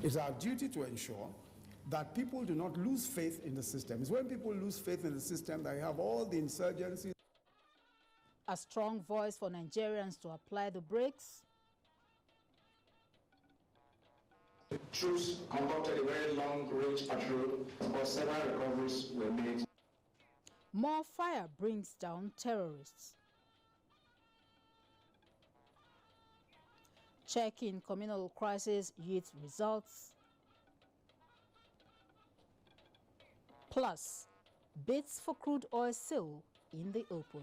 It's our duty to ensure that people do not lose faith in the system. It's when people lose faith in the system that you have all the insurgency. A strong voice for Nigerians to apply the brakes. The troops conducted a very long-range patrol, but several recoveries were made. More fire brings down terrorists. Checking communal crisis youth results. Plus, bids for crude oil sale in the open.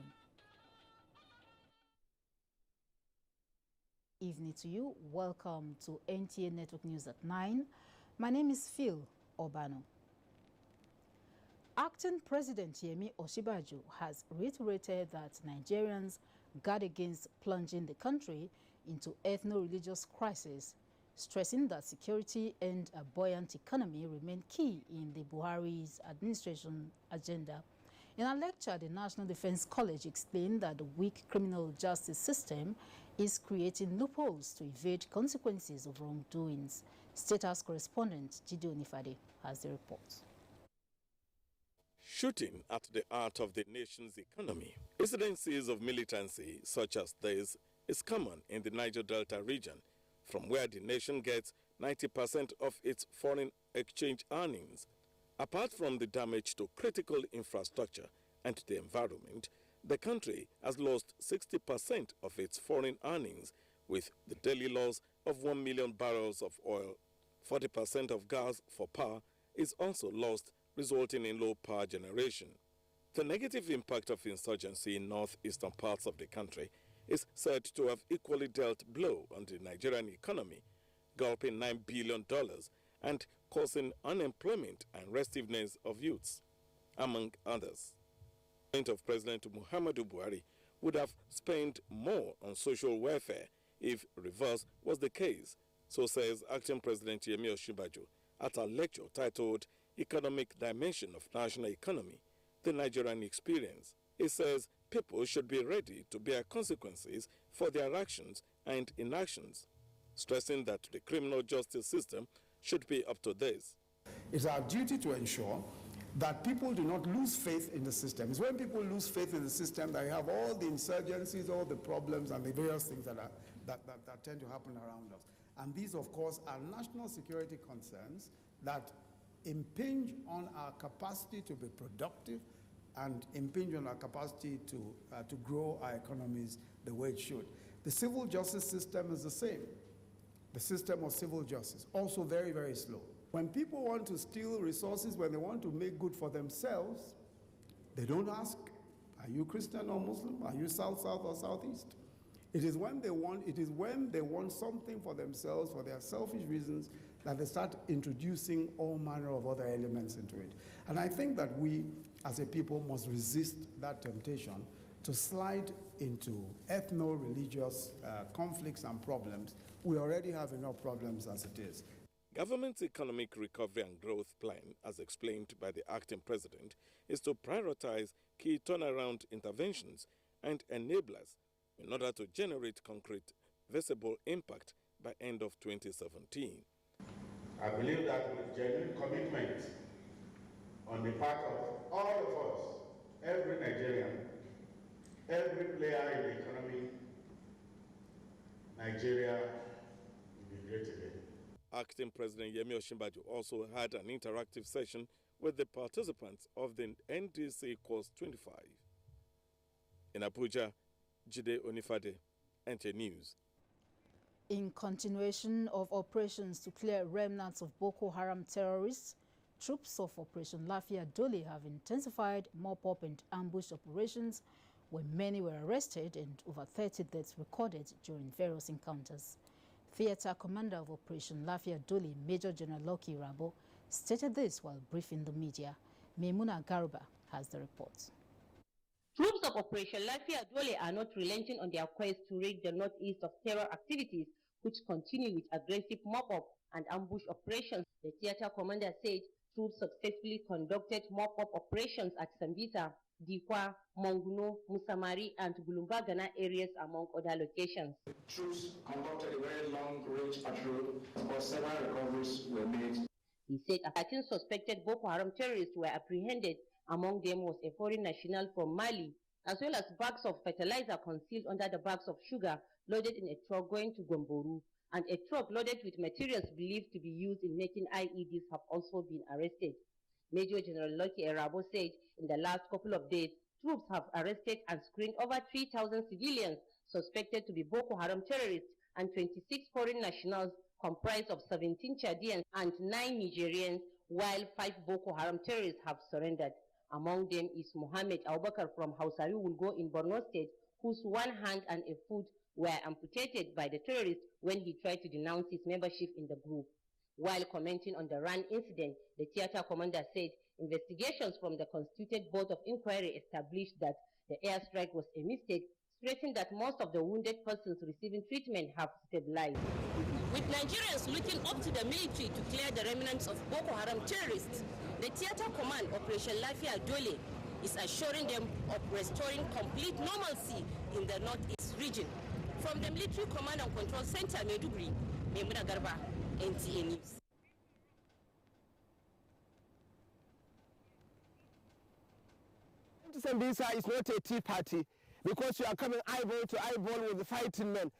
Evening to you. Welcome to NTA Network News at 9. My name is Phil Obano. Acting President Yemi Osinbajo has reiterated that Nigerians guard against plunging the country into ethno-religious crisis, stressing that security and a buoyant economy remain key in the Buhari's administration agenda. In a lecture, the National Defense College explained that the weak criminal justice system is creating loopholes to evade consequences of wrongdoings. State House correspondent Jide Onifade has the report. Shooting at the heart of the nation's economy. Incidences of militancy such as this is common in the Niger Delta region, from where the nation gets 90% of its foreign exchange earnings. Apart from the damage to critical infrastructure and the environment, the country has lost 60% of its foreign earnings, with the daily loss of 1 million barrels of oil. 40% of gas for power is also lost, resulting in low power generation. The negative impact of insurgency in northeastern parts of the country is said to have equally dealt blow on the Nigerian economy, gulping $9 billion and causing unemployment and restiveness of youths, among others. The government of President Muhammadu Buhari would have spent more on social welfare if reverse was the case, so says Acting President Yemi Osinbajo at a lecture titled Economic Dimension of National Economy, the Nigerian Experience. He says people should be ready to bear consequences for their actions and inactions, stressing that the criminal justice system should be up to this. It's our duty to ensure that people do not lose faith in the system. It's when people lose faith in the system that you have all the insurgencies, all the problems, and the various things that tend to happen around us. And these, of course, are national security concerns that impinge on our capacity to be productive and impinge on our capacity to grow our economies the way it should. The civil justice system is the same. The system of civil justice, also very, very slow. When people want to steal resources, when they want to make good for themselves, they don't ask, are you Christian or Muslim? Are you South, South, or Southeast? It is when they want something for themselves, for their selfish reasons, that they start introducing all manner of other elements into it. And I think that we, as a people, must resist that temptation to slide into ethno-religious conflicts and problems. We already have enough problems as it is. Government's economic recovery and growth plan, as explained by the acting president, is to prioritize key turnaround interventions and enablers in order to generate concrete, visible impact by end of 2017. I believe that with genuine commitment on the part of all of us, every Nigerian, every player in the economy, Nigeria will be great again. Acting President Yemi Osinbajo also had an interactive session with the participants of the NDC Course 25. In Abuja, Jide Onifade, NTA News. In continuation of operations to clear remnants of Boko Haram terrorists, troops of Operation Lafia Dole have intensified mop-up and ambush operations where many were arrested and over 30 deaths recorded during various encounters. Theater Commander of Operation Lafia Dole, Major General Lucky Rabo, stated this while briefing the media. Maimuna Garuba has the report. Troops of Operation Lafia Dole are not relenting on their quest to rid the northeast of terror activities, which continue with aggressive mop-up and ambush operations. The theater commander said troops successfully conducted mop-up operations at Sambisa, Dikwa, Monguno, Musamari, and Gulumbagana areas, among other locations. Troops conducted a very long-range patrol, but several recoveries were made. He said 13 suspected Boko Haram terrorists were apprehended. Among them was a foreign national from Mali, as well as bags of fertilizer concealed under the bags of sugar loaded in a truck going to Gomboru, and a truck loaded with materials believed to be used in making IEDs have also been arrested. Major General Lucky Erabo said in the last couple of days, troops have arrested and screened over 3,000 civilians suspected to be Boko Haram terrorists and 26 foreign nationals comprised of 17 Chadians and 9 Nigerians, while 5 Boko Haram terrorists have surrendered. Among them is Mohammed Abubakar from Hausawi Wulgo in Borno State, whose one hand and a foot were amputated by the terrorists when he tried to denounce his membership in the group. While commenting on the RAN incident, the theater commander said investigations from the constituted board of inquiry established that the airstrike was a mistake, stressing that most of the wounded persons receiving treatment have stabilized. With Nigerians looking up to the military to clear the remnants of Boko Haram terrorists, the theater command, Operation Lafia Dole, is assuring them of restoring complete normalcy in the northeast region. From the Military Command and Control Center, Maiduguri, Memuna Garba, NTA News. Anti-insurgency is not a tea party, because you are coming eyeball to eyeball with the fighting men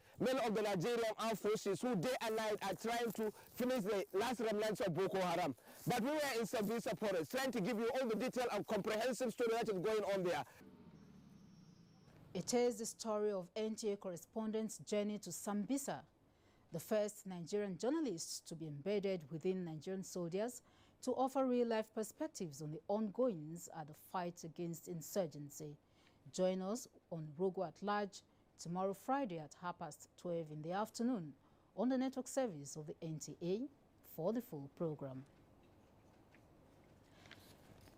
of the Nigerian armed forces who day and night are trying to finish the last remnants of Boko Haram. But we were in Sambisa Forest trying to give you all the detail and comprehensive story that is going on there. It is the story of NTA correspondent's journey to Sambisa, the first Nigerian journalists to be embedded within Nigerian soldiers to offer real-life perspectives on the ongoings at the fight against insurgency. Join us on Rogo at Large tomorrow Friday at 12:30 in the afternoon on the network service of the NTA for the full program.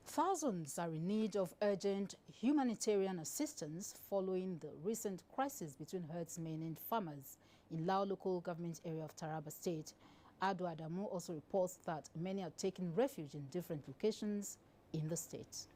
Thousands are in need of urgent humanitarian assistance following the recent crisis between herdsmen and farmers in Lao local government area of Taraba State. Ado Adamu also reports that many are taking refuge in different locations in the state.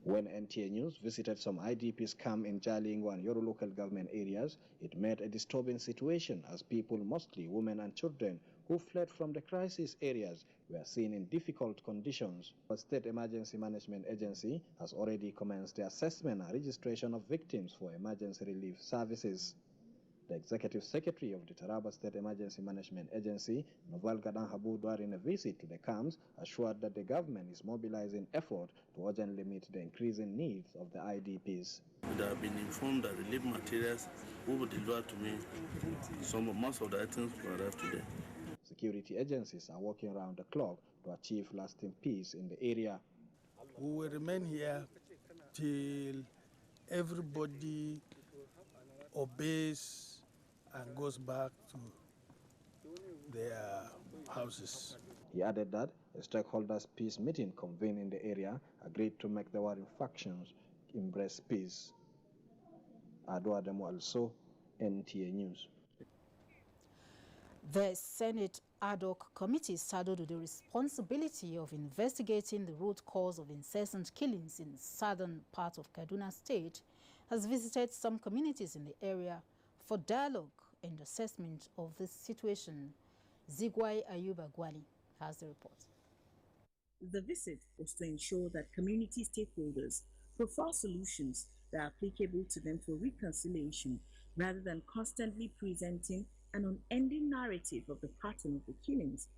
When NTA News visited some IDPs camp in Jalingo and Yoru local government areas, it met a disturbing situation as people, mostly women and children, who fled from the crisis areas were seen in difficult conditions. The State Emergency Management Agency has already commenced the assessment and registration of victims for emergency relief services. The Executive Secretary of the Taraba State Emergency Management Agency, Naval during a visit to the camps, assured that the government is mobilizing effort to urgently meet the increasing needs of the IDPs. They have been informed that relief materials will be delivered to me. Most of the items will arrive today. Security agencies are working around the clock to achieve lasting peace in the area. We will remain here till everybody obeys and goes back to their houses. He added that a stakeholders' peace meeting convened in the area agreed to make the warring factions embrace peace. Ado Adamu also, NTA News. The Senate ad hoc committee saddled with the responsibility of investigating the root cause of incessant killings in the southern part of Kaduna State has visited some communities in the area for dialogue and assessment of the situation. Zigwai Ayuba Gwali has the report. The visit was to ensure that community stakeholders prefer solutions that are applicable to them for reconciliation rather than constantly presenting an unending narrative of the pattern of the killings,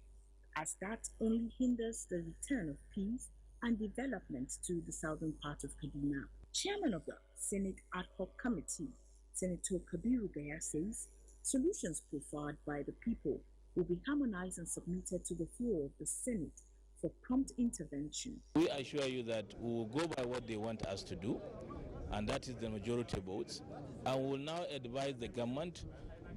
as that only hinders the return of peace and development to the southern part of Kaduna. Chairman of the Senate Ad Hoc Committee, Senator Kabiru Gaya, says solutions preferred by the people will be harmonized and submitted to the floor of the Senate for prompt intervention. We assure you that we will go by what they want us to do, and that is the majority votes, and we will now advise the government,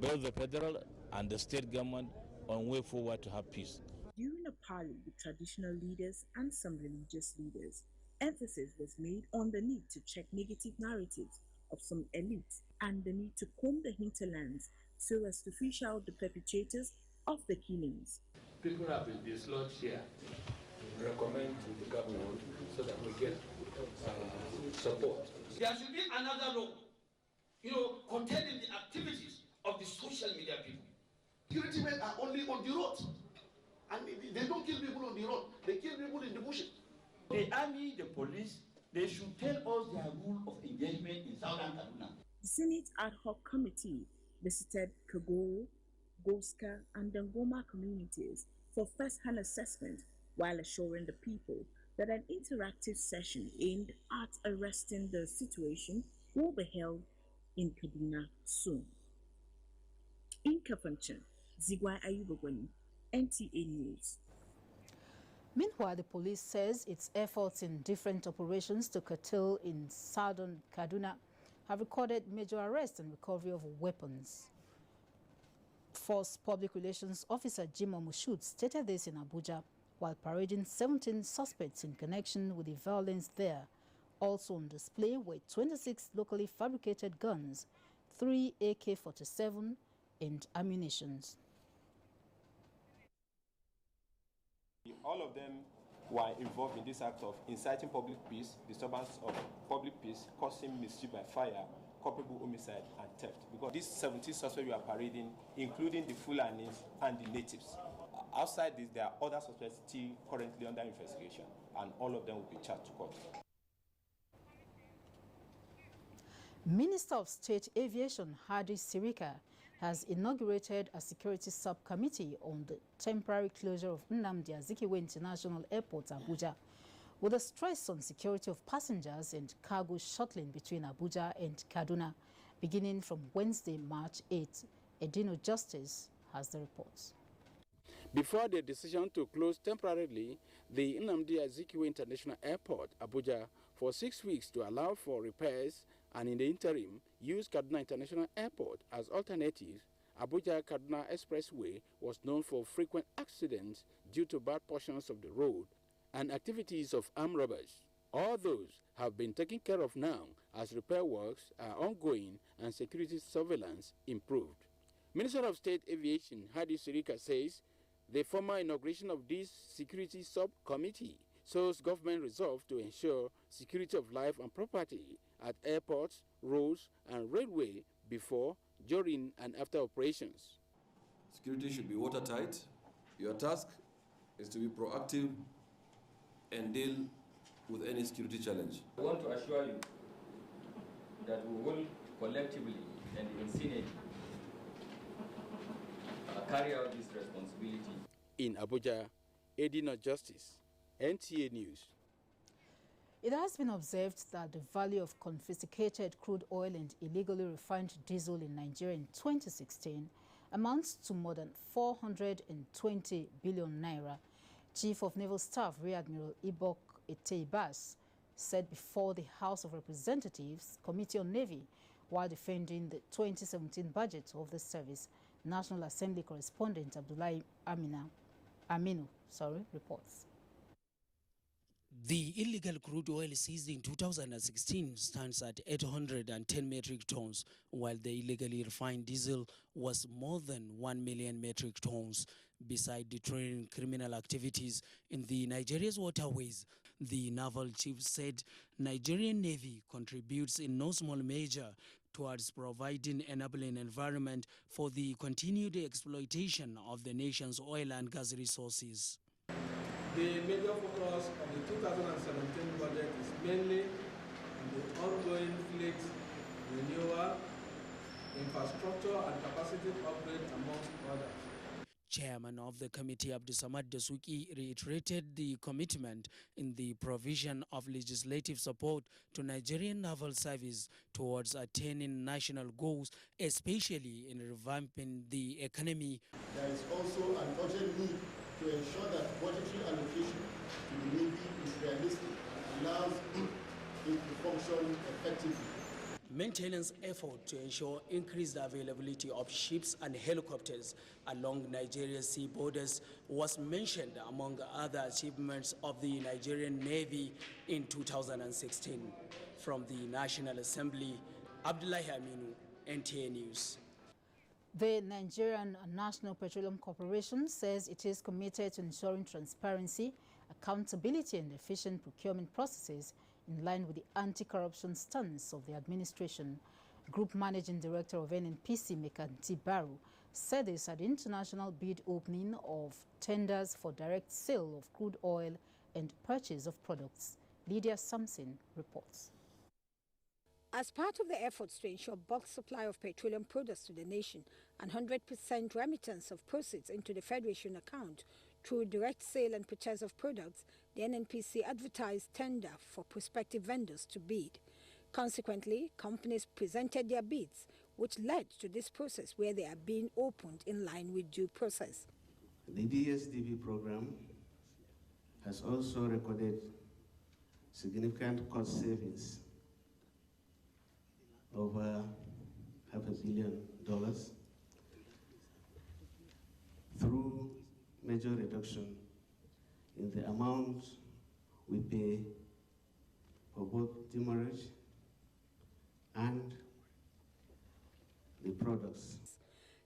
both the federal and the state government, on way forward to have peace. During a parley with traditional leaders and some religious leaders, emphasis was made on the need to check negative narratives of some elites and the need to comb the hinterlands so as to fish out the perpetrators of the killings. People have been dislodged here. Recommend to the government so that we get support. There should be another law, containing the activities of the social media people. Security men are only on the road, and they don't kill people on the road. They kill people in the bushes. The army, the police, they should tell us their rule of engagement in Southern Kaduna. The Senate Ad Hoc Committee visited Kagoro, Goska, and Dangoma communities for first-hand assessment while assuring the people that an interactive session aimed at arresting the situation will be held in Kaduna soon. In Kafancan, Zigwai Ayubagwani, NTA News. Meanwhile, the police says its efforts in different operations to curtail in southern Kaduna have recorded major arrests and recovery of weapons. Force Public Relations Officer Jimo Mushud stated this in Abuja while parading 17 suspects in connection with the violence there. Also on display were 26 locally fabricated guns, 3 AK-47 and ammunition. All of them were involved in this act of inciting public peace, disturbance of public peace, causing mischief by fire, culpable homicide, and theft. Because these 17 suspects we are parading, including the Fulanis and the natives. Outside this, there are other suspects still currently under investigation, and all of them will be charged to court. Minister of State Aviation Hadi Sirika has inaugurated a security subcommittee on the temporary closure of Nnamdi Azikiwe International Airport, Abuja, with a stress on security of passengers and cargo shuttling between Abuja and Kaduna, beginning from Wednesday, March 8. Edino Justice has the reports. Before the decision to close temporarily the Nnamdi Azikiwe International Airport, Abuja, for 6 weeks to allow for repairs and in the interim use Kaduna International Airport as alternative, Abuja-Kaduna Expressway was known for frequent accidents due to bad portions of the road and activities of armed robbers. All those have been taken care of now as repair works are ongoing and security surveillance improved. Minister of State Aviation Hadi Sirika says the formal inauguration of this security subcommittee shows government resolve to ensure security of life and property at airports, roads, and railway before, during, and after operations. Security should be watertight. Your task is to be proactive and deal with any security challenge. I want to assure you that we will collectively and in synergy carry out this responsibility. In Abuja, Edino Justice, NTA News. It has been observed that the value of confiscated crude oil and illegally refined diesel in Nigeria in 2016 amounts to more than 420 billion naira. Chief of Naval Staff Rear Admiral Ibok Eteibas said before the House of Representatives Committee on Navy while defending the 2017 budget of the service. National Assembly correspondent Abdullahi Aminu reports. The illegal crude oil seized in 2016 stands at 810 metric tons, while the illegally refined diesel was more than 1 million metric tons. Beside deterring criminal activities in the Nigeria's waterways, the Naval chief said Nigerian Navy contributes in no small measure towards providing enabling environment for the continued exploitation of the nation's oil and gas resources. The major focus of the 2017 budget is mainly on the ongoing fleet renewal, infrastructure and capacity upgrade, amongst others. Chairman of the committee, Abdusamad Dasuki, reiterated the commitment in the provision of legislative support to Nigerian Naval Service towards attaining national goals, especially in revamping the economy. There is also an urgent need to ensure that budgetary allocation to the Navy is realistic and allows it to function effectively. Maintenance effort to ensure increased availability of ships and helicopters along Nigeria's sea borders was mentioned among other achievements of the Nigerian Navy in 2016. From the National Assembly, Abdullahi Aminu, NTA News. The Nigerian National Petroleum Corporation says it is committed to ensuring transparency, accountability and efficient procurement processes in line with the anti-corruption stance of the administration. Group Managing Director of NNPC, Mekanti Baru, said this at the international bid opening of tenders for direct sale of crude oil and purchase of products. Lydia Sampson reports. As part of the efforts to ensure bulk supply of petroleum products to the nation and 100% remittance of proceeds into the Federation account through direct sale and purchase of products, the NNPC advertised tender for prospective vendors to bid. Consequently, companies presented their bids, which led to this process where they are being opened in line with due process. The DSDB program has also recorded significant cost savings over $500 million through major reduction in the amount we pay for both demurrage and the products.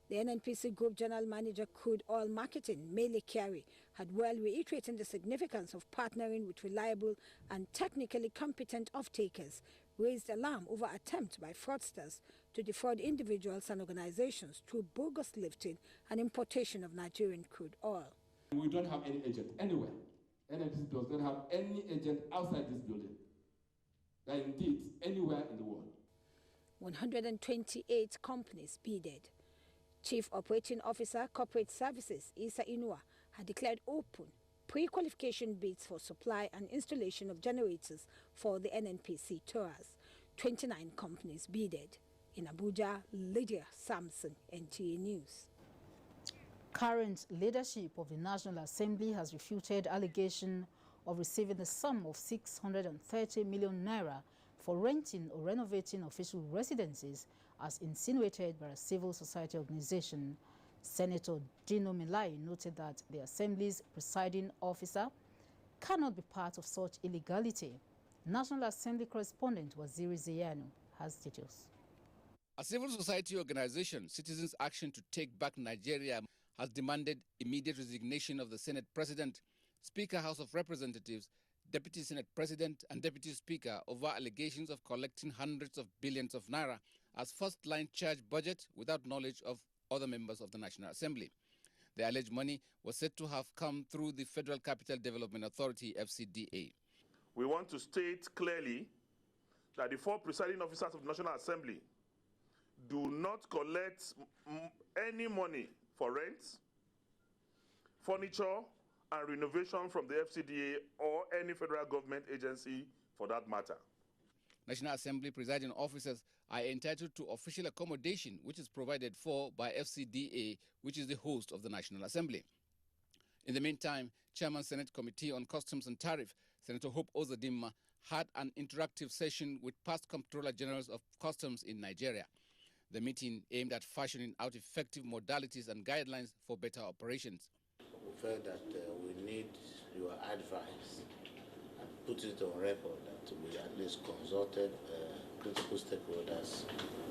The NNPC Group General Manager Crude Oil Marketing, Mele Kyari, had well reiterated the significance of partnering with reliable and technically competent off-takers, raised alarm over attempts by fraudsters to defraud individuals and organizations through bogus lifting and importation of Nigerian crude oil. We don't have any agent anywhere. NNPC does not have any agent outside this building, and indeed anywhere in the world. 128 companies bidded. Chief Operating Officer Corporate Services Isa Inua had declared open pre-qualification bids for supply and installation of generators for the NNPC tours. 29 companies bidded. In Abuja, Lydia Sampson, NTA News. Current leadership of the National Assembly has refuted allegation of receiving the sum of 630 million naira for renting or renovating official residences as insinuated by a civil society organization. Senator Dino Milai noted that the Assembly's presiding officer cannot be part of such illegality. National Assembly correspondent Waziri Ziyanu has details. A civil society organization, Citizens Action to Take Back Nigeria, has demanded immediate resignation of the Senate President, Speaker House of Representatives, Deputy Senate President and Deputy Speaker over allegations of collecting hundreds of billions of naira as first-line charge budget without knowledge of other members of the National Assembly. The alleged money was said to have come through the Federal Capital Development Authority, FCDA. We want to state clearly that the four presiding officers of the National Assembly do not collect any money for rent, furniture, and renovation from the FCDA or any federal government agency for that matter. National Assembly presiding officers are entitled to official accommodation, which is provided for by FCDA, which is the host of the National Assembly. In the meantime, Chairman Senate Committee on Customs and Tariff, Senator Hope Ozadimma, had an interactive session with past Comptroller Generals of Customs in Nigeria. The meeting aimed at fashioning out effective modalities and guidelines for better operations. We felt that we need your advice and put it on record that we at least consulted critical stakeholders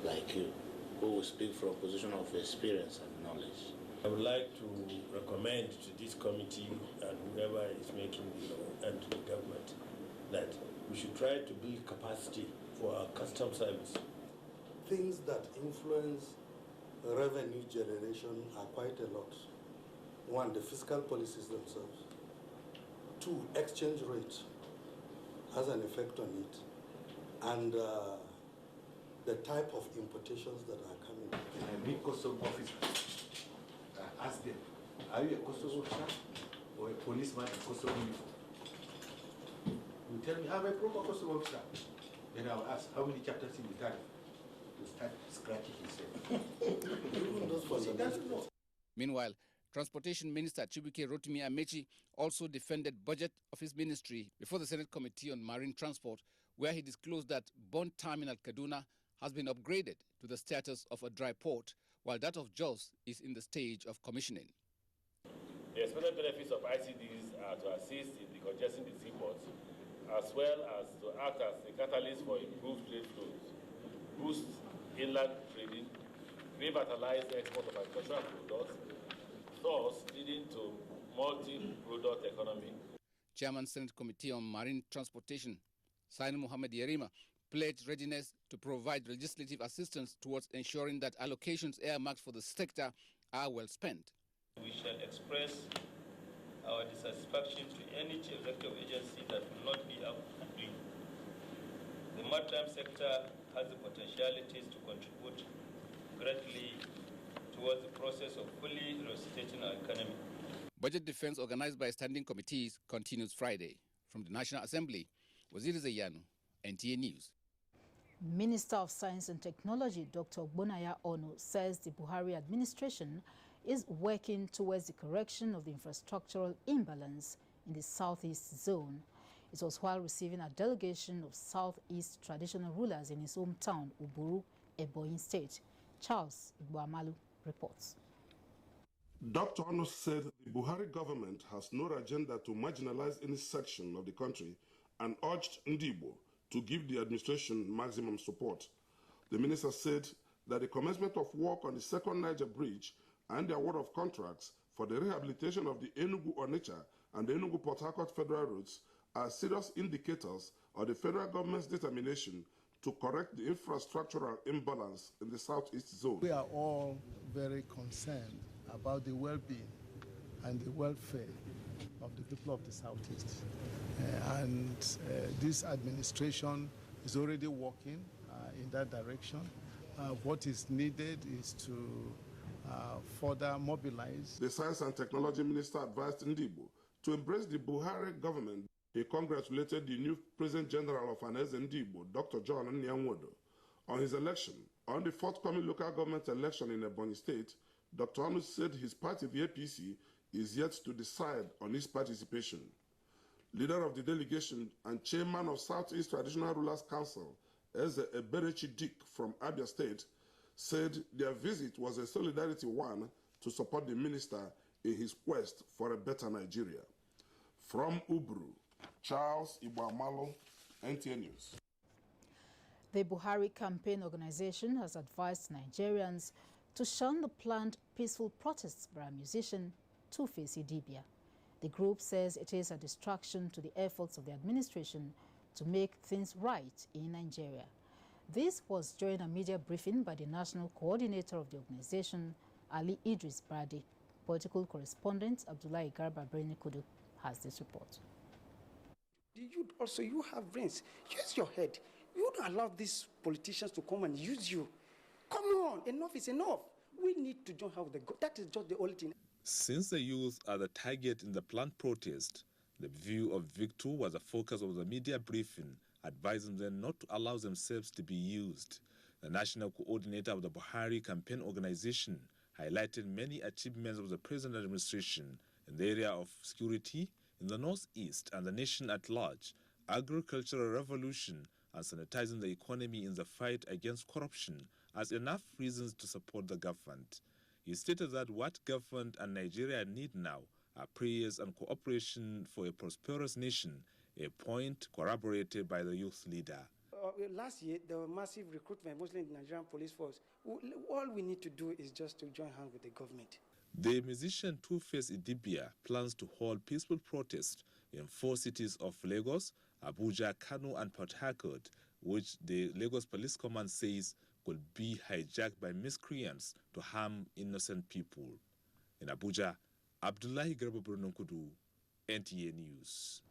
like you, who will speak from a position of experience and knowledge. I would like to recommend to this committee and whoever is making the law and to the government that we should try to build capacity for our customs service. Things that influence revenue generation are quite a lot. One, the fiscal policies themselves. Two, exchange rate has an effect on it. And the type of importations that are coming. When I meet custom officers, I ask them, are you a custom officer or a policeman in custom uniform? You tell me, I'm a proper custom officer. Then I'll ask, how many chapters in the tariff? To start scratching himself. Meanwhile, Transportation Minister Chibuike Rotimi Amechi also defended budget of his ministry before the Senate Committee on Marine Transport, where he disclosed that Bond Terminal Kaduna has been upgraded to the status of a dry port, while that of Jos is in the stage of commissioning. The expected benefits of ICDs are to assist in decongesting the seaports, as well as to act as a catalyst for improved trade flows, boost inland trading, revitalize the export of agricultural products, thus leading to multi-product economy. Chairman Senate Committee on Marine Transportation, Sani Mohammed Yerima pledged readiness to provide legislative assistance towards ensuring that allocations earmarked for the sector are well spent. We shall express our dissatisfaction to any executive agency that will not be up to doing. The maritime sector has the potentialities to contribute greatly towards the process of fully resuscitating our economy. Budget defense organized by standing committees continues Friday. From the National Assembly, Waziri Zayanu, NTA News. Minister of Science and Technology, Dr. Ogbonaya Ono, says the Buhari administration is working towards the correction of the infrastructural imbalance in the Southeast zone. It was while receiving a delegation of Southeast traditional rulers in his hometown, Uburu, Ebonyi State. Charles Igboamalu reports. Dr. Ono said the Buhari government has no agenda to marginalize any section of the country and urged Ndibo to give the administration maximum support. The minister said that the commencement of work on the second Niger Bridge and the award of contracts for the rehabilitation of the Enugu-Onitsha and the Enugu-Port Harcourt federal routes are serious indicators of the federal government's determination to correct the infrastructural imbalance in the Southeast zone. We are all very concerned about the well-being and the welfare of the people of the Southeast. This administration is already working in that direction. What is needed is to further mobilize. The Science and Technology Minister advised Ndibo to embrace the Buhari government. He congratulated the new President General of Anez Ndibo, Dr. John Nyanwodo, on his election. On the forthcoming local government election in Ebonyi State, Dr. Onu said his party, the APC, is yet to decide on his participation. Leader of the delegation and chairman of Southeast Traditional Rulers Council, Eze Eberechi Dick from Abia State, said their visit was a solidarity one to support the minister in his quest for a better Nigeria. From Uburu, Charles Igboamalu, NTA News. The Buhari campaign organization has advised Nigerians to shun the planned peaceful protests by a musician, Two-Face Idibia. The group says it is a distraction to the efforts of the administration to make things right in Nigeria. This was during a media briefing by the national coordinator of the organization, Ali Idris Brady. Political correspondent Abdullahi Garba Kudu has this report. You have brains. Use your head. You don't allow these politicians to come and use you. Come on, enough is enough. We need to join hands with the that is just the only thing. Since the youth are the target in the planned protest, the view of Victor was the focus of the media briefing, advising them not to allow themselves to be used. The national coordinator of the Buhari campaign organization highlighted many achievements of the present administration in the area of security in the northeast and the nation at large, agricultural revolution, and sanitizing the economy in the fight against corruption as enough reasons to support the government. He stated that what government and Nigeria need now are prayers and cooperation for a prosperous nation, a point corroborated by the youth leader. Last year, there was massive recruitment, mostly in the Nigerian police force. All we need to do is just to join hands with the government. The musician Two-Face Idibia plans to hold peaceful protests in 4 cities of Lagos, Abuja, Kano, and Port Harcourt, which the Lagos Police Command says could be hijacked by miscreants to harm innocent people. In Abuja, Abdullahi Garba Kudu, NTA News.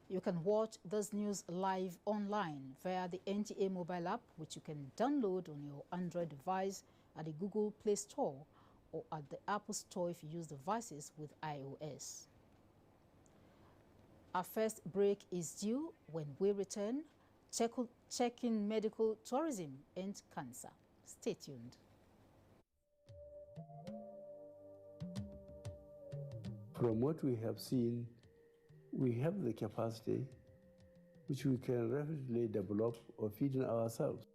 You can watch this news live online via the NTA mobile app, which you can download on your Android device at the Google Play Store or at the Apple Store if you use devices with iOS. Our first break is due. When we return, checking medical tourism and cancer. Stay tuned. From what we have seen, we have the capacity which we can rapidly develop or feed in ourselves.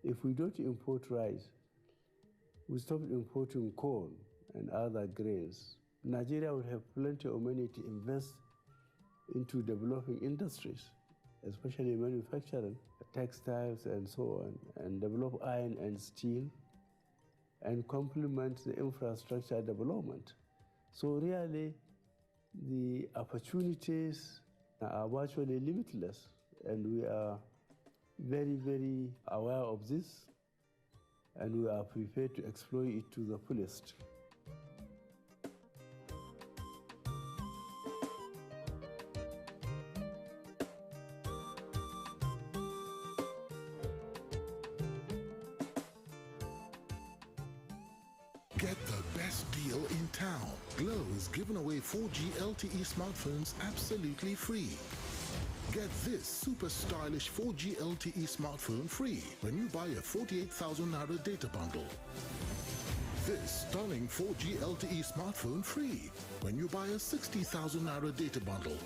If we don't import rice, we stop importing corn and other grains, Nigeria will have plenty of money to invest into developing industries, especially manufacturing, textiles and so on, and develop iron and steel, and complement the infrastructure development. So really, the opportunities are virtually limitless and we are very, very aware of this, and we are prepared to exploit it to the fullest. Get the best deal in town. Glow is giving away 4G LTE smartphones absolutely free. Get this super stylish 4G LTE smartphone free when you buy a 48,000 Naira data bundle. This stunning 4G LTE smartphone free when you buy a 60,000 Naira data bundle.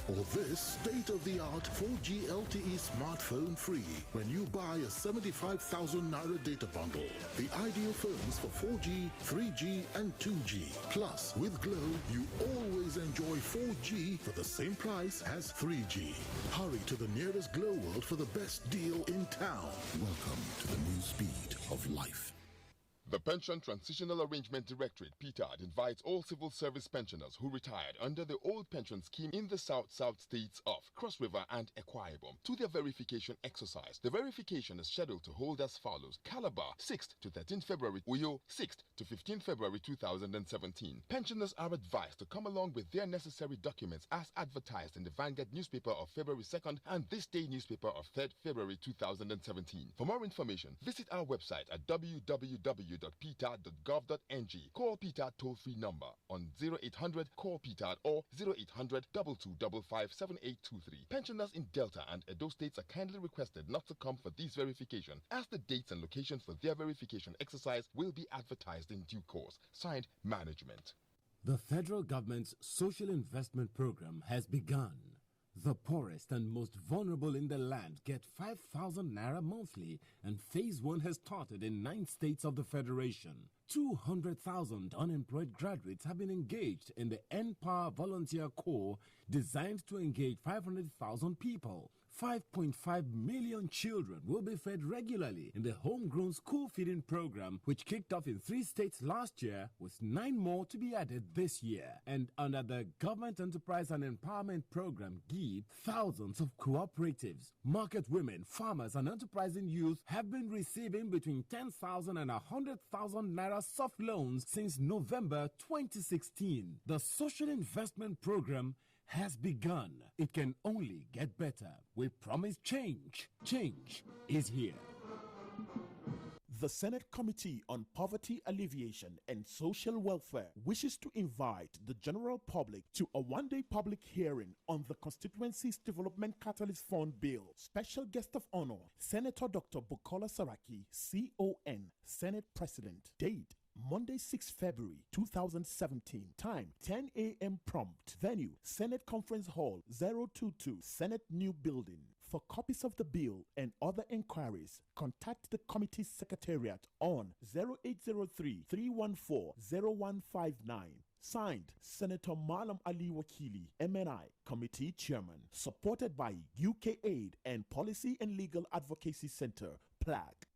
Or this state-of-the-art 4G LTE smartphone free when you buy a 75,000 Naira data bundle. The ideal phones for 4G, 3G and 2G. Plus, with Glow, you always enjoy 4G for the same price as 3G. Hurry to the nearest Glow World for the best deal in town. Welcome to the new speed of life. The Pension Transitional Arrangement Directorate, PTAD, invites all civil service pensioners who retired under the old pension scheme in the South-South states of Cross River and Akwa Ibom to their verification exercise. The verification is scheduled to hold as follows: Calabar, 6th to 13th February, Uyo, 6th to 15th February 2017. Pensioners are advised to come along with their necessary documents as advertised in the Vanguard newspaper of February 2nd and This Day newspaper of 3rd February 2017. For more information, visit our website at www.ptad.gov.ng. Call PTAD toll-free number on 0800 call PTAD or 0800 2255 7823. Pensioners in Delta and Edo states are kindly requested not to come for this verification, as the dates and locations for their verification exercise will be advertised in due course. Signed, Management. The federal government's social investment program has begun. The poorest and most vulnerable in the land get 5,000 Naira monthly, and Phase 1 has started in 9 states of the Federation. 200,000 unemployed graduates have been engaged in the N-Power Volunteer Corps, designed to engage 500,000 people. 5.5 million children will be fed regularly in the homegrown school feeding program, which kicked off in 3 states last year, with 9 more to be added this year. And under the Government Enterprise and Empowerment Program, GEEP, thousands of cooperatives, market women, farmers and enterprising youth have been receiving between 10,000 and 100,000 Naira soft loans since November 2016. The Social Investment Program has begun. It can only get better. We promise change. Change is here. The Senate Committee on Poverty Alleviation and Social Welfare wishes to invite the general public to a one-day public hearing on the Constituency's Development Catalyst Fund Bill. Special guest of honor, Senator Dr. Bukola Saraki, CON, Senate President. Date: Monday, 6 February 2017. Time: 10 a.m. prompt. Venue: Senate Conference Hall, 022, Senate New Building. For copies of the bill and other inquiries, contact the committee's secretariat on 0803-314-0159. Signed, Senator Malam Ali Wakili, MNI, Committee Chairman. Supported by UK Aid and Policy and Legal Advocacy Center, PLAG.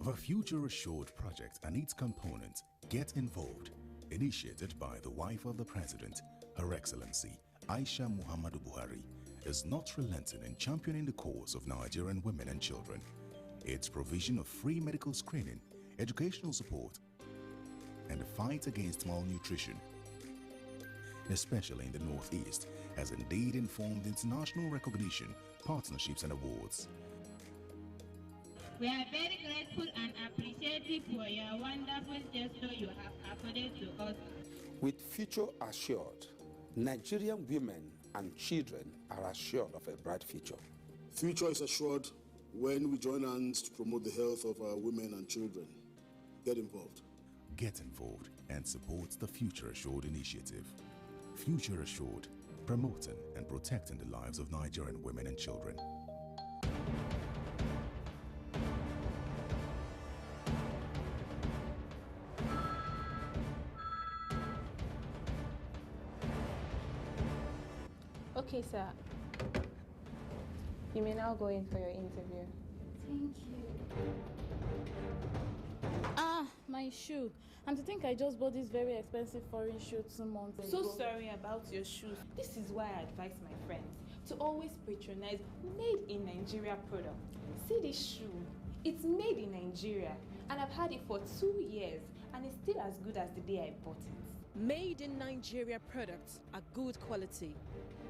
The Future Assured project and its components Get Involved, initiated by the wife of the President, Her Excellency Aisha Muhammadu Buhari, is not relenting in championing the cause of Nigerian women and children. Its provision of free medical screening, educational support, and the fight against malnutrition, especially in the Northeast, has indeed informed international recognition, partnerships and awards. We are very grateful and appreciative for your wonderful gesture you have accorded to us. With Future Assured, Nigerian women and children are assured of a bright future. Future is assured when we join hands to promote the health of our women and children. Get involved. Get involved and support the Future Assured initiative. Future Assured, promoting and protecting the lives of Nigerian women and children. Okay, sir. You may now go in for your interview. Thank you. my shoe. And to think I just bought this very expensive foreign shoe 2 months ago. So sorry about your shoes. This is why I advise my friends to always patronize made in Nigeria products. See this shoe. It's made in Nigeria and I've had it for 2 years and it's still as good as the day I bought it. Made in Nigeria products are good quality,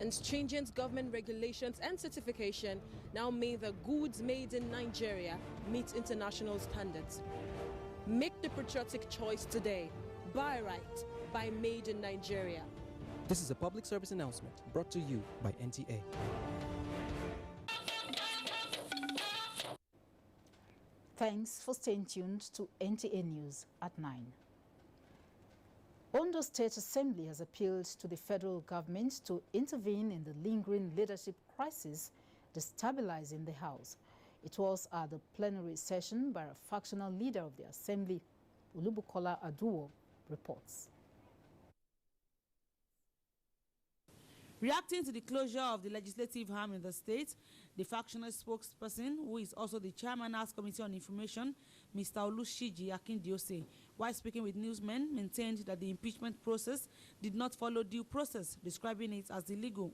and stringent government regulations and certification now mean the goods made in Nigeria meet international standards. Make the patriotic choice today. Buy right. Buy made in Nigeria. This is a public service announcement brought to you by NTA. Thanks for staying tuned to NTA News at 9. Ondo State Assembly has appealed to the federal government to intervene in the lingering leadership crisis destabilizing the House. It was at the plenary session by a factional leader of the Assembly, Olubukola Aduwo, reports. Reacting to the closure of the legislative arm in the state, the factional spokesperson, who is also the chairman House Committee on Information, Mr. Olushiji Akindiose, while speaking with newsmen, maintained that the impeachment process did not follow due process, describing it as illegal.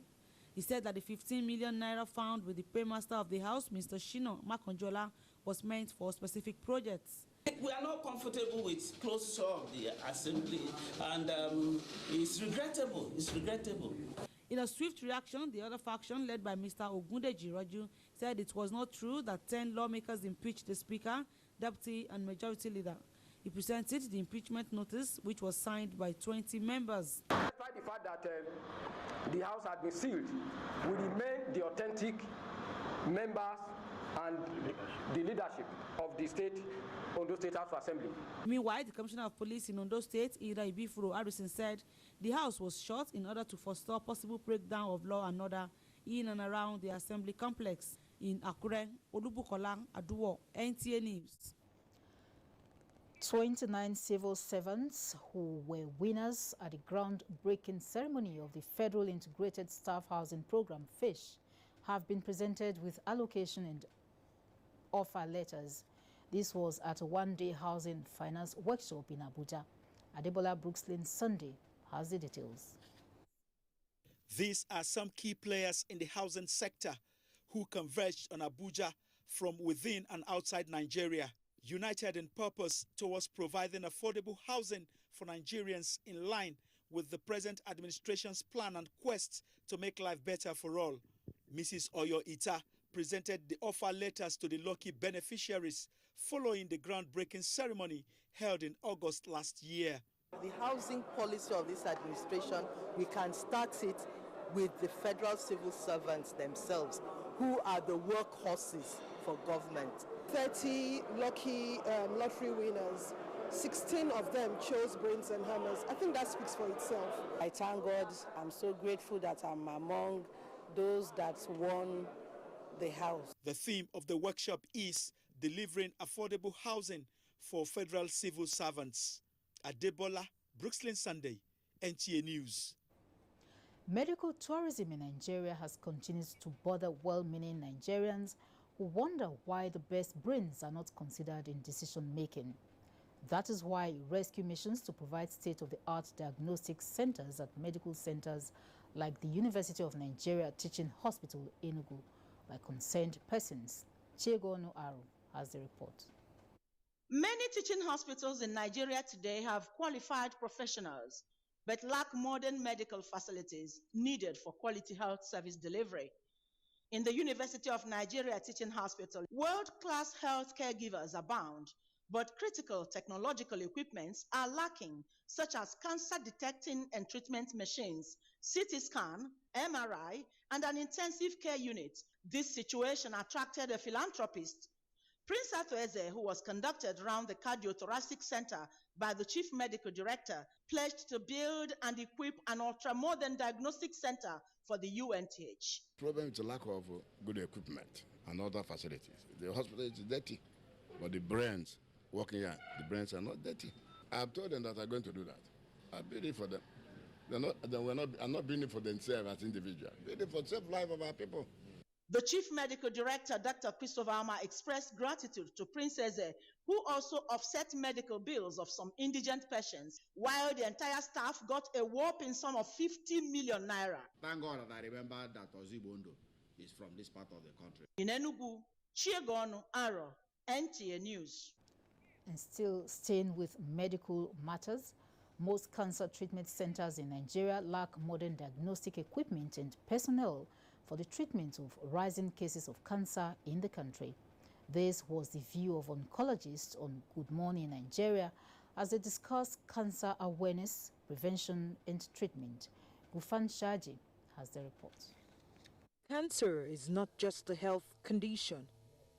He said that the 15 million naira found with the paymaster of the House, Mr. Shino Makonjola, was meant for specific projects. We are not comfortable with closure of the assembly, and it's regrettable. It's regrettable. In a swift reaction, the other faction, led by Mr. Ogundeji Roju, said it was not true that 10 lawmakers impeached the Speaker, Deputy, and Majority Leader. He presented the impeachment notice, which was signed by 20 members. Despite the fact that the House had been sealed, we remain the authentic members and the leadership of the state, Ondo State House Assembly. Meanwhile, the Commissioner of Police in Ondo State, Ida Ibifuro Harrison, said the House was shut in order to forestall possible breakdown of law and order in and around the Assembly complex. In Akure, Olubukola Aduwo, NTA News. 29 civil servants who were winners at the groundbreaking ceremony of the Federal Integrated Staff Housing Program, FISH, have been presented with allocation and offer letters. This was at a one-day housing finance workshop in Abuja. Adebola Brookslyn Sunday has the details. These are some key players in the housing sector who converged on Abuja from within and outside Nigeria, united in purpose towards providing affordable housing for Nigerians in line with the present administration's plan and quest to make life better for all. Mrs. Oyo Ita presented the offer letters to the lucky beneficiaries following the groundbreaking ceremony held in August last year. The housing policy of this administration, we can start it with the federal civil servants themselves, who are the workhorses for government. 30 lucky lottery winners, 16 of them chose brains and hammers. I think that speaks for itself. I thank God. I'm so grateful that I'm among those that won the house. The theme of the workshop is delivering affordable housing for federal civil servants. Adebola, Brookslyn Sunday, NTA News. Medical tourism in Nigeria has continued to bother well-meaning Nigerians who wonder why the best brains are not considered in decision-making. That is why rescue missions to provide state-of-the-art diagnostic centers at medical centers like the University of Nigeria Teaching Hospital, Enugu, by concerned persons. Chiegonu Aru has the report. Many teaching hospitals in Nigeria today have qualified professionals, but lack modern medical facilities needed for quality health service delivery. In the University of Nigeria Teaching Hospital, world-class health caregivers abound, but critical technological equipments are lacking, such as cancer detecting and treatment machines, CT scan, MRI, and an intensive care unit. This situation attracted a philanthropist, Prince Atueze, who was conducted around the Cardiothoracic Center by the Chief Medical Director, pledged to build and equip an ultra-modern diagnostic center for the UNTH. The problem is the lack of good equipment and other facilities. The hospital is dirty, but the brains working here, the brains are not dirty. I've told them that I'm going to do that. I build it for them. I'm not building it for themselves as individuals. Build it for the safe life of our people. The Chief Medical Director, Dr. Christopher Ama, expressed gratitude to Prince Eze, who also offset medical bills of some indigent patients, while the entire staff got a whopping sum of 50 million naira. Thank God that I remember that Ondo is from this part of the country. In Enugu, Chiegonu Aro, NTA News. And still staying with medical matters, most cancer treatment centers in Nigeria lack modern diagnostic equipment and personnel for the treatment of rising cases of cancer in the country. This was the view of oncologists on Good Morning Nigeria as they discussed cancer awareness, prevention and treatment. Gufan Shaji has the report. Cancer is not just a health condition,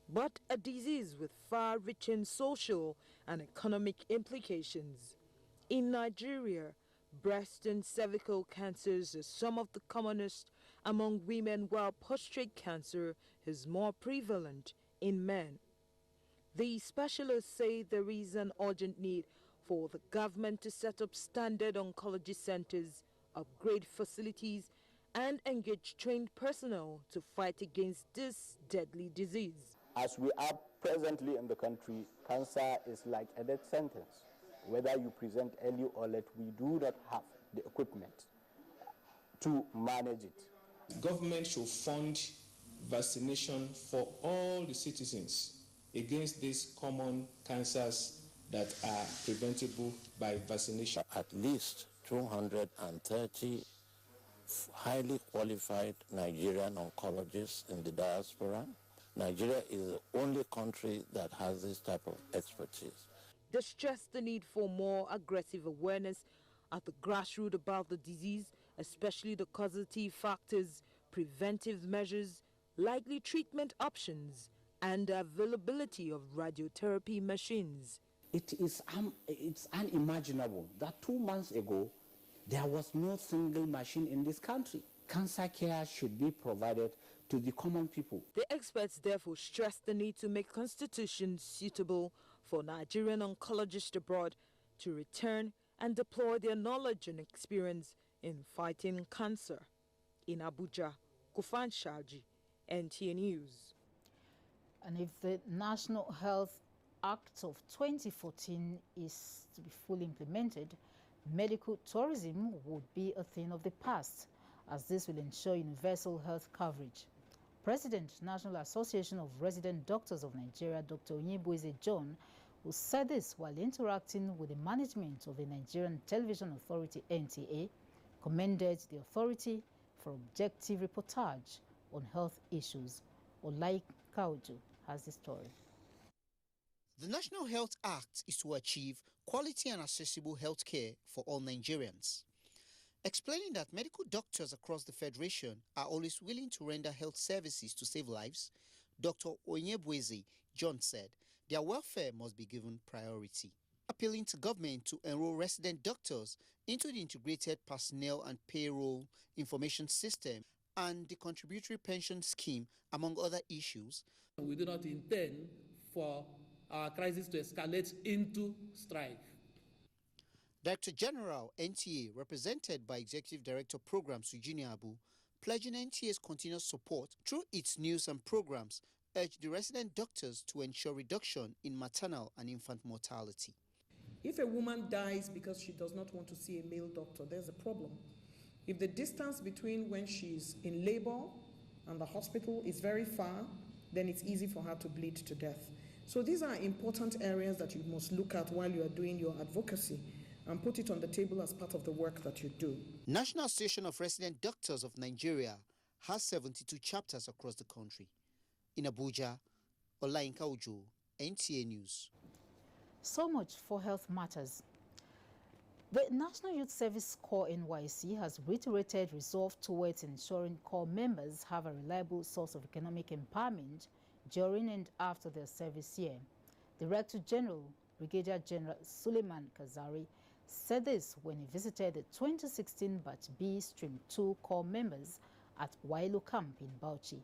but a disease with far-reaching social and economic implications. In Nigeria, breast and cervical cancers are some of the commonest among women, while prostate cancer is more prevalent in men. The specialists say there is an urgent need for the government to set up standard oncology centers, upgrade facilities, and engage trained personnel to fight against this deadly disease. As we are presently in the country, cancer is like a death sentence. Whether you present early or late, we do not have the equipment to manage it. Government should fund vaccination for all the citizens against these common cancers that are preventable by vaccination. At least 230 highly qualified Nigerian oncologists in the diaspora. Nigeria is the only country that has this type of expertise. They stress the need for more aggressive awareness at the grassroots about the disease, especially the causative factors, preventive measures, likely treatment options, and the availability of radiotherapy machines. It's unimaginable that 2 months ago, there was no single machine in this country. Cancer care should be provided to the common people. The experts therefore stress the need to make constitutions suitable for Nigerian oncologists abroad to return and deploy their knowledge and experience in fighting cancer. In Abuja, Kufan Shaji, NTA News. And if the National Health Act of 2014 is to be fully implemented, medical tourism would be a thing of the past, as this will ensure universal health coverage. President, National Association of Resident Doctors of Nigeria, Dr. Onyebueze John, who said this while interacting with the management of the Nigerian Television Authority, NTA, commended the authority for objective reportage on health issues. Olai Kauju has the story. The National Health Act is to achieve quality and accessible health care for all Nigerians. Explaining that medical doctors across the Federation are always willing to render health services to save lives, Dr. Onyebueze John said their welfare must be given priority, appealing to government to enroll resident doctors into the integrated personnel and payroll information system and the contributory pension scheme, among other issues. We do not intend for our crisis to escalate into strife. Director General NTA, represented by Executive Director Programs Eugenia Abu, pledging NTA's continuous support through its news and programs, urged the resident doctors to ensure reduction in maternal and infant mortality. If a woman dies because she does not want to see a male doctor, there's a problem. If the distance between when she's in labor and the hospital is very far, then it's easy for her to bleed to death. So these are important areas that you must look at while you are doing your advocacy and put it on the table as part of the work that you do. National Association of Resident Doctors of Nigeria has 72 chapters across the country. In Abuja, Olayinka Ojo, NTA News. So much for health matters. The National Youth Service Corps NYSC has reiterated resolve towards ensuring corps members have a reliable source of economic empowerment during and after their service year. Director General Brigadier General Suleiman Kazari said this when he visited the 2016 Batch B Stream 2 corps members at Wailu Camp in Bauchi.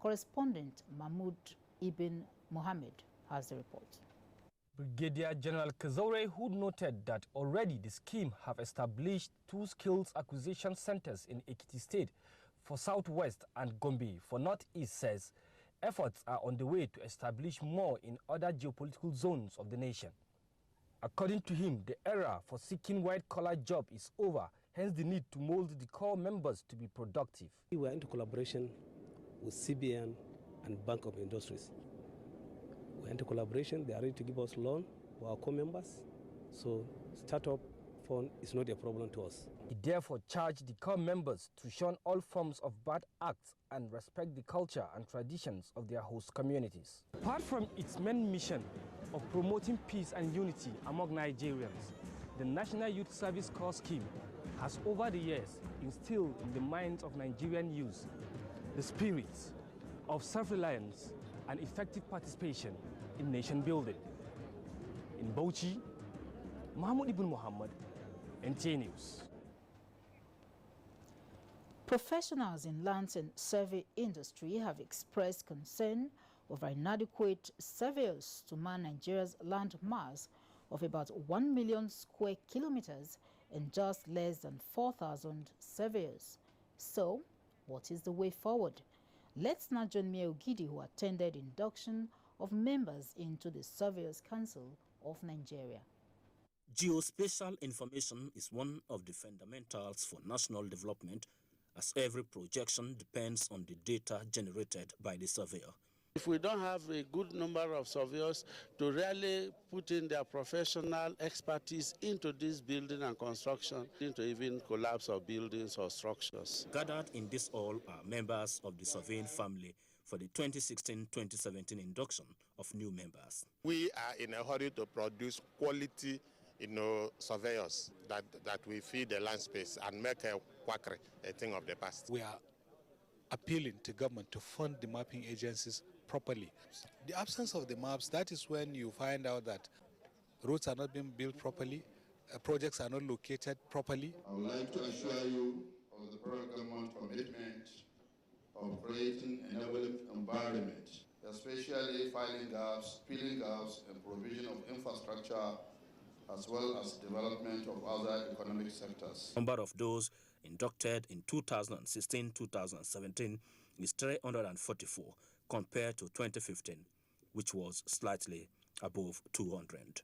Correspondent Mahmoud Ibn Mohammed has the report. Brigadier General Kazore, who noted that already the scheme have established 2 skills acquisition centers in Ekiti State for Southwest and Gombe for Northeast says efforts are on the way to establish more in other geopolitical zones of the nation. According to him, the era for seeking white-collar job is over, hence the need to mold the core members to be productive. We are into collaboration with CBN and Bank of Industries. We're into collaboration. They are ready to give us loan for our core members. So startup fund is not a problem to us. He therefore charged the core members to shun all forms of bad acts and respect the culture and traditions of their host communities. Apart from its main mission of promoting peace and unity among Nigerians, the National Youth Service Corps scheme has over the years instilled in the minds of Nigerian youth the spirits of self-reliance and effective participation in nation building. In Bauchi, Mahmoud Ibn Muhammad, NTA News. Professionals in land and survey industry have expressed concern over inadequate surveyors to man Nigeria's land mass of about 1 million square kilometers and just less than 4,000 surveyors. So, what is the way forward? Let's now join Mia Ogidi, who attended induction of members into the Surveyors Council of Nigeria. Geospatial information is one of the fundamentals for national development, as every projection depends on the data generated by the surveyor. If we don't have a good number of surveyors to really put in their professional expertise into this building and construction, into even collapse of buildings or structures. Gathered in this hall are members of the surveying family for the 2016-2017 induction of new members. We are in a hurry to produce quality surveyors that we feed the land space and make a quackery a thing of the past. We are appealing to government to fund the mapping agencies properly. The absence of the maps, that is when you find out that roads are not being built properly, projects are not located properly. I would like to assure you of the federal government commitment of creating an enabling environment, especially filling gaps, filling gaps, and provision of infrastructure, as well as development of other economic sectors. The number of those inducted in 2016-2017 is 344 compared to 2015, which was slightly above 200.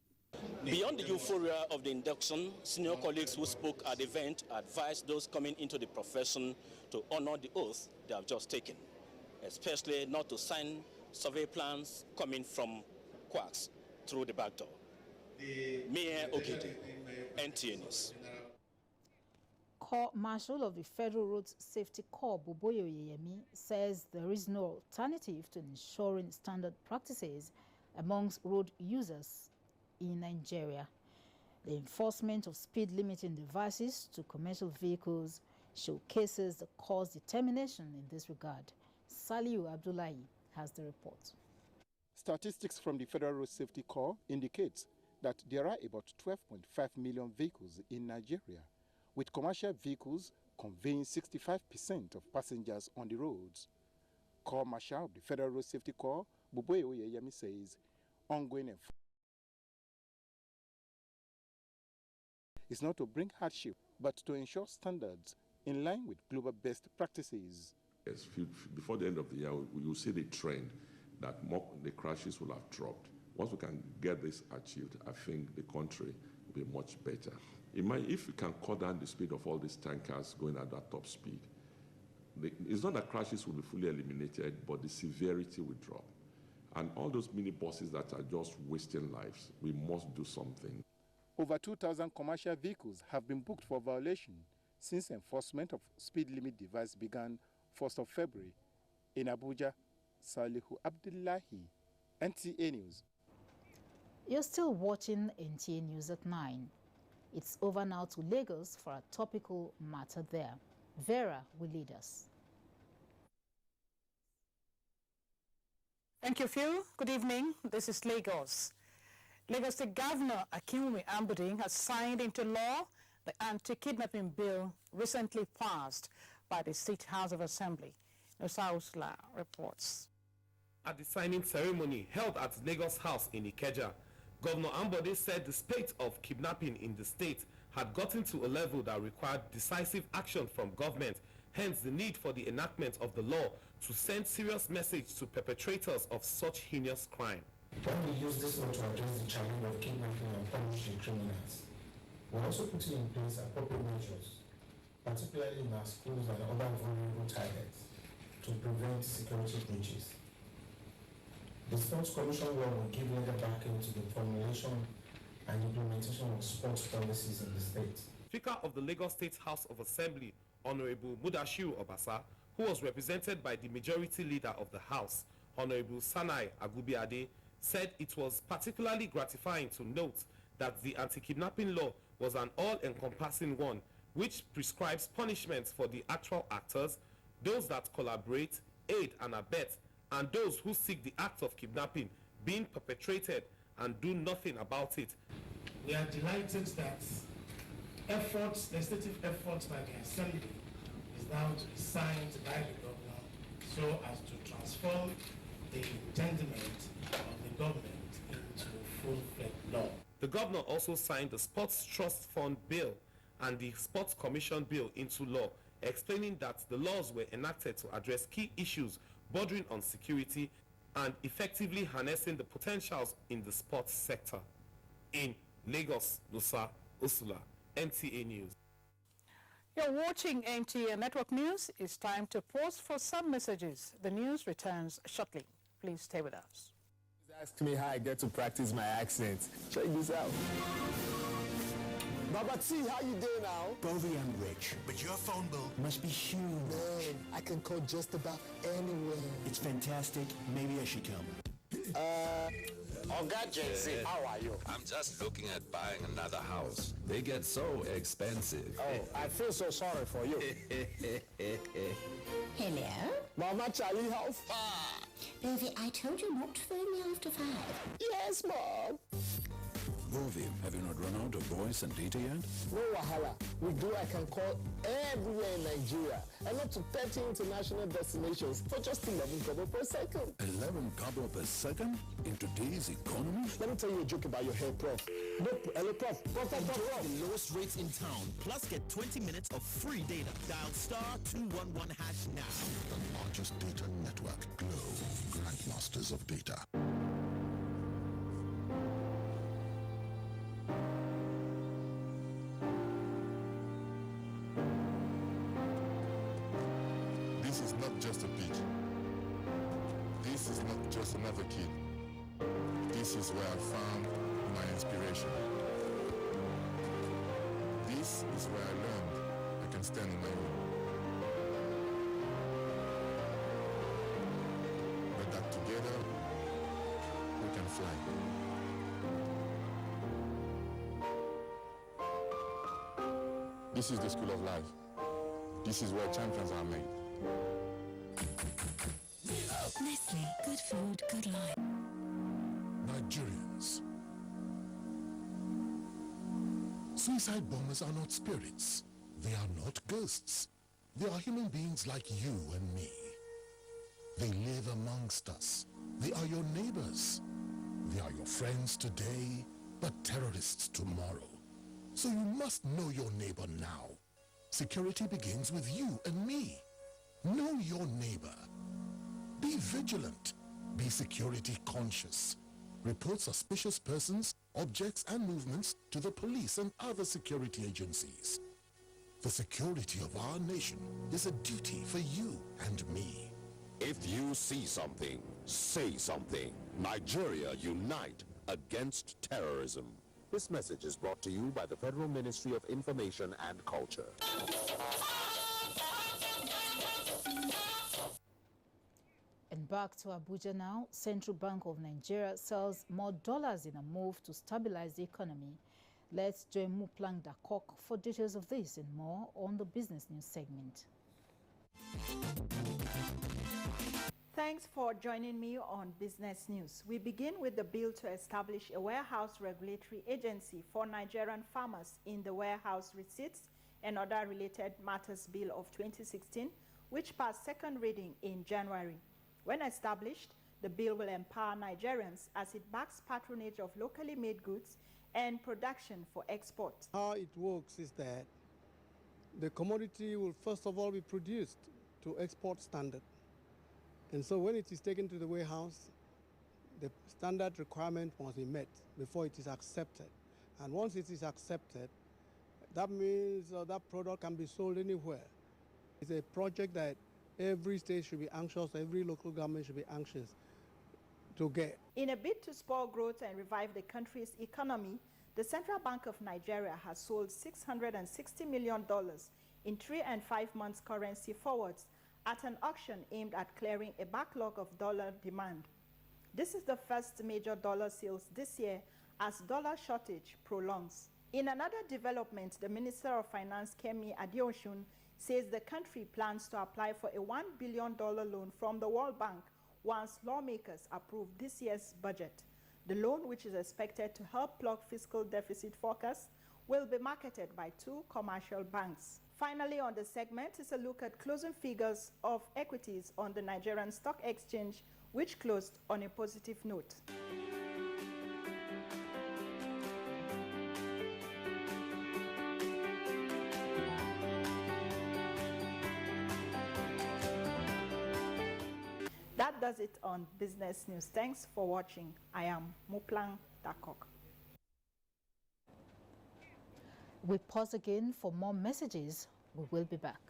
Beyond the euphoria of the induction, senior colleagues who spoke at the event advised those coming into the profession to honor the oath they have just taken, especially not to sign survey plans coming from quacks through the back door. Mayor Ogidi, NTA News. Corps Marshal of the Federal Road Safety Corps, Buboyo Yeyemi, says there is no alternative to ensuring standard practices amongst road users in Nigeria. The enforcement of speed limiting devices to commercial vehicles showcases the Corps' determination in this regard. Saliu Abdullahi has the report. Statistics from the Federal Road Safety Corps indicates that there are about 12.5 million vehicles in Nigeria, with commercial vehicles conveying 65% of passengers on the roads. Corps Marshal of the Federal Road Safety Corps, Buboyo Yeyemi, says ongoing enforcement is not to bring hardship, but to ensure standards in line with global best practices. Yes, before the end of the year, we will see the trend that the crashes will have dropped. Once we can get this achieved, I think the country will be much better. If we can cut down the speed of all these tankers going at that top speed, it's not that crashes will be fully eliminated, but the severity will drop. And all those mini buses that are just wasting lives, we must do something. Over 2,000 commercial vehicles have been booked for violation since enforcement of speed limit device began 1st of February. In Abuja, Salihu Abdullahi, NTA News. You're still watching NTA News at 9. It's over now to Lagos for a topical matter there. Vera will lead us. Thank you, Phil. Good evening. This is Lagos. Lagos State Governor Akinwumi Ambode has signed into law the anti-kidnapping bill recently passed by the State House of Assembly. Nosausla reports. At the signing ceremony held at Lagos House in Ikeja, Governor Ambode said the spate of kidnapping in the state had gotten to a level that required decisive action from government, Hence the need for the enactment of the law to send serious message to perpetrators of such heinous crime. When we use this law to address the challenge of kidnapping and punishing criminals, we're also putting in place appropriate measures, particularly in our schools and other vulnerable targets, to prevent security breaches. The Sports Commission law will give legal backing to the formulation and implementation of sports policies in the state. Speaker of the Lagos State House of Assembly, Honorable Mudashiru Obasa, who was represented by the majority leader of the House, Honorable Sanai Agubiade, said it was particularly gratifying to note that the anti-kidnapping law was an all-encompassing one, which prescribes punishments for the actual actors, those that collaborate, aid and abet, and those who seek the act of kidnapping being perpetrated and do nothing about it. We are delighted that legislative efforts by the Assembly is now to be signed by the governor so as to transform the intendment of the government into full-fledged law. The governor also signed the Sports Trust Fund Bill and the Sports Commission Bill into law, explaining that the laws were enacted to address key issues bordering on security and effectively harnessing the potentials in the sports sector. In Lagos, Nusa Usula, NTA News. You're watching NTA Network News. It's time to pause for some messages. The news returns shortly. Please stay with us. Ask me how I get to practice my accent. Check this out. Baba T, how you doing now? Bovie, I'm rich, but your phone bill must be huge. Man, I can call just about anywhere. It's fantastic. Maybe I should come. Oga Jensi, how are you? I'm just looking at buying another house. They get so expensive. Oh, I feel so sorry for you. Hello? Mama Charlie house? Bovie, I told you not to phone me after 5. Yes, Mom. Bovie, have you not run out of voice and data yet? No wahala. With Glo, I can call everywhere in Nigeria and up to 30 international destinations for just 11 kobo per second. 11 kobo per second? In today's economy? Let me tell you a joke about your hair, Prof. Hello, Prof. Enjoy the lowest rates in town. Plus, get 20 minutes of free data. Dial *211# now. The largest data network, Glo, grandmasters of data. This is not just a pitch. This is not just another kid. This is where I found my inspiration. This is where I learned I can stand on my own. But that together, we can fly. This is the school of life. This is where champions are made. Nestle, good food, good life. Nigerians. Suicide bombers are not spirits. They are not ghosts. They are human beings like you and me. They live amongst us. They are your neighbors. They are your friends today, but terrorists tomorrow. So you must know your neighbor now. Security begins with you and me. Know your neighbor. Be vigilant. Be security conscious. Report suspicious persons, objects, and movements to the police and other security agencies. The security of our nation is a duty for you and me. If you see something, say something. Nigeria, unite against terrorism. This message is brought to you by the Federal Ministry of Information and Culture. And back to Abuja now, Central Bank of Nigeria sells more dollars in a move to stabilize the economy. Let's join Muplang Dakok for details of this and more on the Business News segment. Thanks for joining me on Business News. We begin with the bill to establish a warehouse regulatory agency for Nigerian farmers in the Warehouse Receipts and Other Related Matters Bill of 2016, which passed second reading in January. When established, the bill will empower Nigerians as it backs patronage of locally made goods and production for export. How it works is that the commodity will first of all be produced to export standard. And so when it is taken to the warehouse, the standard requirement must be met before it is accepted. And once it is accepted, that means that product can be sold anywhere. It's a project that every state should be anxious, every local government should be anxious to get. In a bid to spur growth and revive the country's economy, the Central Bank of Nigeria has sold $660 million in 3 and 5 months currency forwards at an auction aimed at clearing a backlog of dollar demand. This is the first major dollar sales this year as dollar shortage prolongs. In another development, the Minister of Finance, Kemi Adeosun, says the country plans to apply for a $1 billion loan from the World Bank once lawmakers approve this year's budget. The loan, which is expected to help plug fiscal deficit forecasts, will be marketed by 2 commercial banks. Finally, on the segment is a look at closing figures of equities on the Nigerian Stock Exchange, which closed on a positive note. That does it on Business News. Thanks for watching. I am Muplang Dakok. We pause again for more messages. We will be back.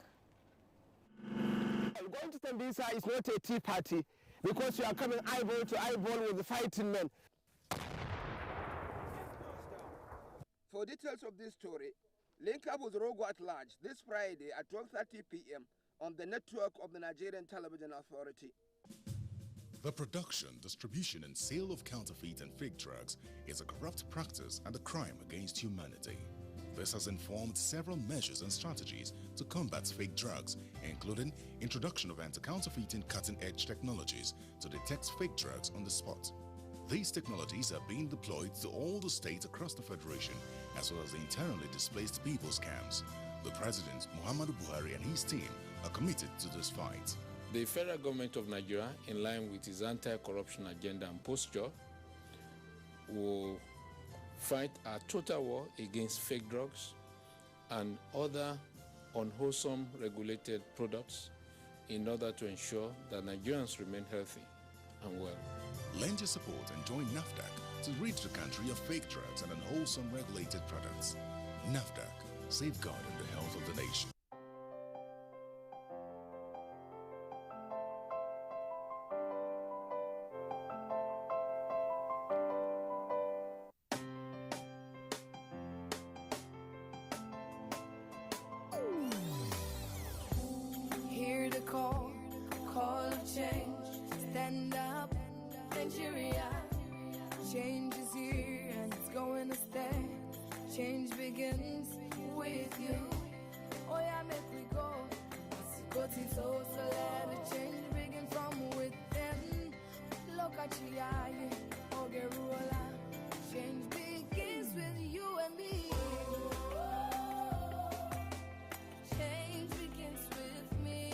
Going to Tembisa is not a tea party because you are coming eyeball to eyeball with the fighting men. For details of this story, link up with Rogo at Large this Friday at 12:30 p.m. on the network of the Nigerian Television Authority. The production, distribution, and sale of counterfeit and fake drugs is a corrupt practice and a crime against humanity. This has informed several measures and strategies to combat fake drugs, including introduction of anti-counterfeiting cutting-edge technologies to detect fake drugs on the spot. These technologies are being deployed to all the states across the Federation, as well as the internally displaced people's camps. The President, Muhammadu Buhari, and his team are committed to this fight. The federal government of Nigeria, in line with its anti-corruption agenda and posture, will fight a total war against fake drugs and other unwholesome regulated products in order to ensure that Nigerians remain healthy and well. Lend your support and join NAFDAC to rid the country of fake drugs and unwholesome regulated products. NAFDAC, safeguarding the health of the nation. Hear the call of change. Stand up, Nigeria. Change is here and it's going to stay. Change begins with you. Oh yeah, make we go. Go to so let the change begin from within. Look at you, oh Gerula. Change begins with you and me. Change begins with me.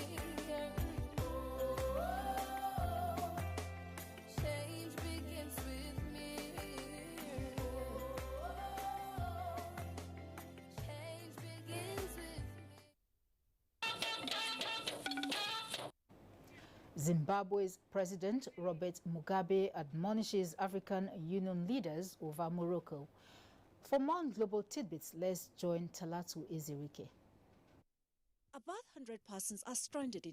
Change begins with me. Change begins with Zimbabwe's President Robert Mugabe admonishes African Union leaders over Morocco. For more global tidbits, let's join Talatu Ezirike. About 100 persons are stranded in